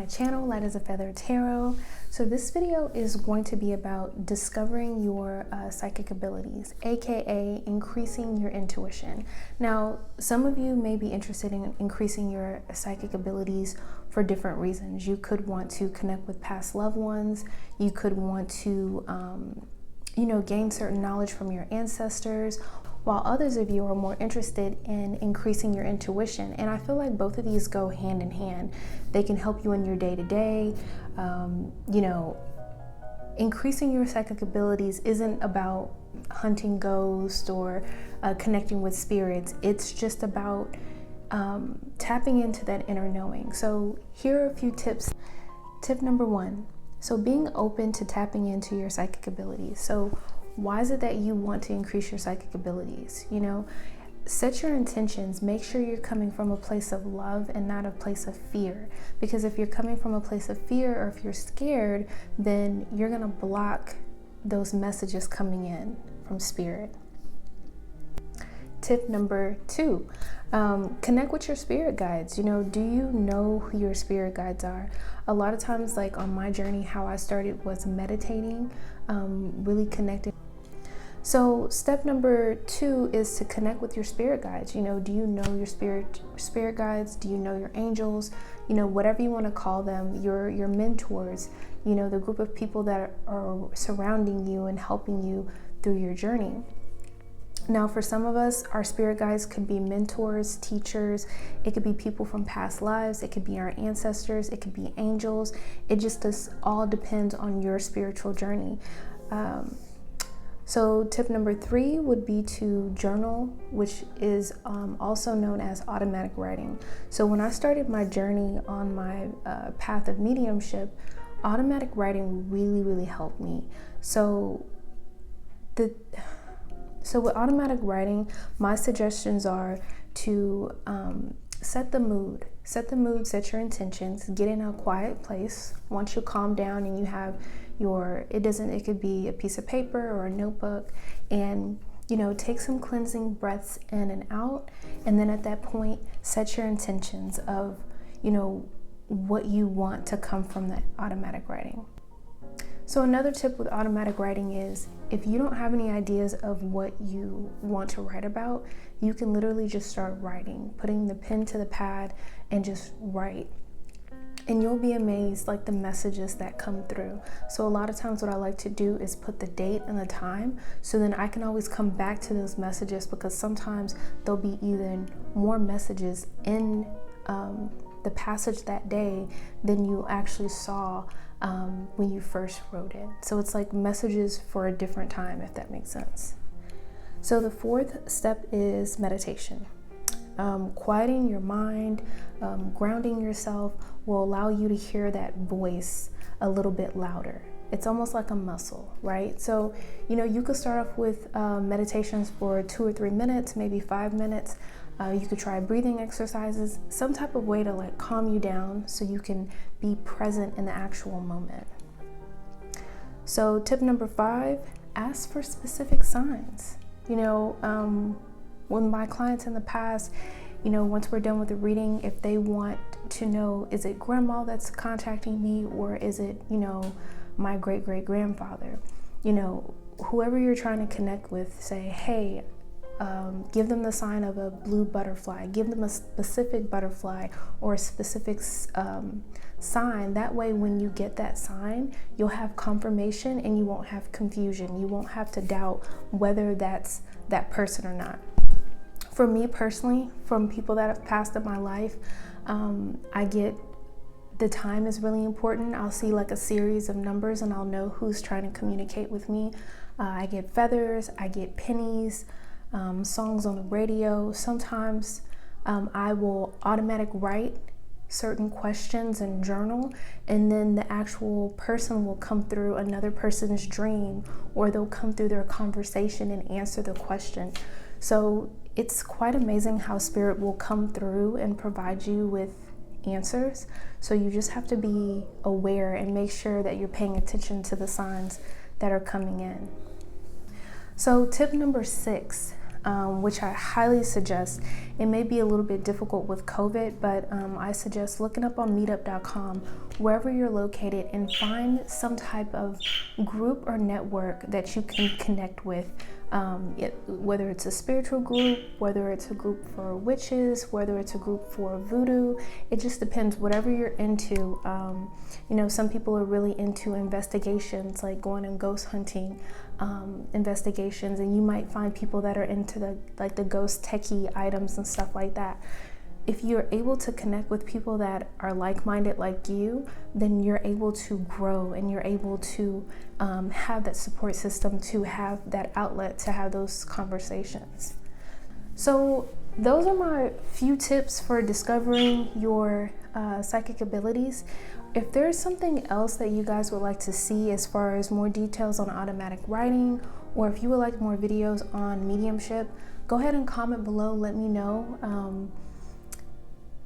channel, LightAsAFeatherTarot. So this video is going to be about discovering your psychic abilities, aka increasing your intuition. Now, some of you may be interested in increasing your psychic abilities for different reasons. You could want to connect with past loved ones. You could want to, gain certain knowledge from your ancestors, while others of you are more interested in increasing your intuition. And I feel like both of these go hand in hand. They can help you in your day-to-day. Increasing your psychic abilities isn't about hunting ghosts or connecting with spirits. It's just about tapping into that inner knowing. So here are a few tips. Tip number 1. So being open to tapping into your psychic abilities. So why is it that you want to increase your psychic abilities? Set your intentions. Make sure you're coming from a place of love and not a place of fear. Because if you're coming from a place of fear, or if you're scared, then you're going to block those messages coming in from spirit. Tip number 2, connect with your spirit guides. Do you know who your spirit guides are? A lot of times, like on my journey, how I started was meditating, really connecting. So step number 2 is to connect with your spirit guides. Do you know your spirit guides? Do you know your angels? Whatever you want to call them, your mentors, the group of people that are surrounding you and helping you through your journey. Now, for some of us, our spirit guides could be mentors, teachers. It could be people from past lives. It could be our ancestors. It could be angels. It just all depends on your spiritual journey. So tip number 3 would be to journal, which is also known as automatic writing. So when I started my journey on my path of mediumship, automatic writing really, really helped me. So with automatic writing, my suggestions are to set the mood, set your intentions, get in a quiet place. Once you calm down and you have it could be a piece of paper or a notebook, and take some cleansing breaths in and out. And then at that point, set your intentions of, what you want to come from that automatic writing. So another tip with automatic writing is, if you don't have any ideas of what you want to write about, you can literally just start writing, putting the pen to the pad and just write. And you'll be amazed, like the messages that come through. So a lot of times what I like to do is put the date and the time, so then I can always come back to those messages, because sometimes there'll be even more messages in the passage that day than you actually saw when you first wrote it. So it's like messages for a different time, if that makes sense. So the 4th step is meditation. Quieting your mind, grounding yourself will allow you to hear that voice a little bit louder. It's almost like a muscle, right? So, you could start off with meditations for 2 or 3 minutes, maybe 5 minutes. You could try breathing exercises, some type of way to calm you down so you can be present in the actual moment. So tip number 5, ask for specific signs. With my clients in the past, once we're done with the reading, if they want to know, is it grandma that's contacting me, or is it, my great-great-grandfather? Whoever you're trying to connect with, say, hey, give them the sign of a blue butterfly, give them a specific butterfly or a specific sign. That way, when you get that sign, you'll have confirmation and you won't have confusion. You won't have to doubt whether that's that person or not. For me personally, from people that have passed in my life, I get the time is really important. I'll see like a series of numbers and I'll know who's trying to communicate with me. I get feathers, I get pennies, songs on the radio. Sometimes I will automatic write certain questions and journal, and then the actual person will come through another person's dream, or they'll come through their conversation and answer the question. So it's quite amazing how spirit will come through and provide you with answers. So you just have to be aware and make sure that you're paying attention to the signs that are coming in. So tip number 6, which I highly suggest. It may be a little bit difficult with COVID, but I suggest looking up on meetup.com, wherever you're located, and find some type of group or network that you can connect with. Whether it's a spiritual group, whether it's a group for witches, whether it's a group for voodoo, it just depends. Whatever you're into. Some people are really into investigations, like going and ghost hunting investigations, and you might find people that are into the ghost techie items and stuff like that. If you're able to connect with people that are like-minded like you, then you're able to grow, and you're able to have that support system, to have that outlet, to have those conversations. So those are my few tips for discovering your psychic abilities. If there's something else that you guys would like to see as far as more details on automatic writing, or if you would like more videos on mediumship, go ahead and comment below, let me know.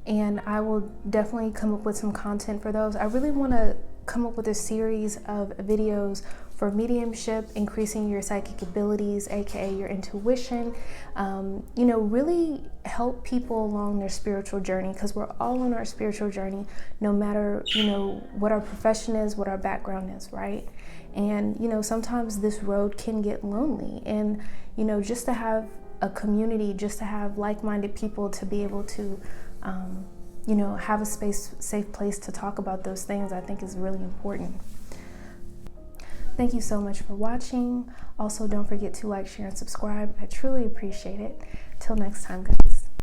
And I will definitely come up with some content for those. I really want to come up with a series of videos for mediumship, increasing your psychic abilities, aka your intuition, really help people along their spiritual journey, because we're all on our spiritual journey, no matter what our profession is, what our background is, right? And sometimes this road can get lonely, and just to have a community, just to have like-minded people to be able to have a safe place to talk about those things, I think is really important. Thank you so much for watching. Also, don't forget to like, share, and subscribe. I truly appreciate it. Till next time, guys.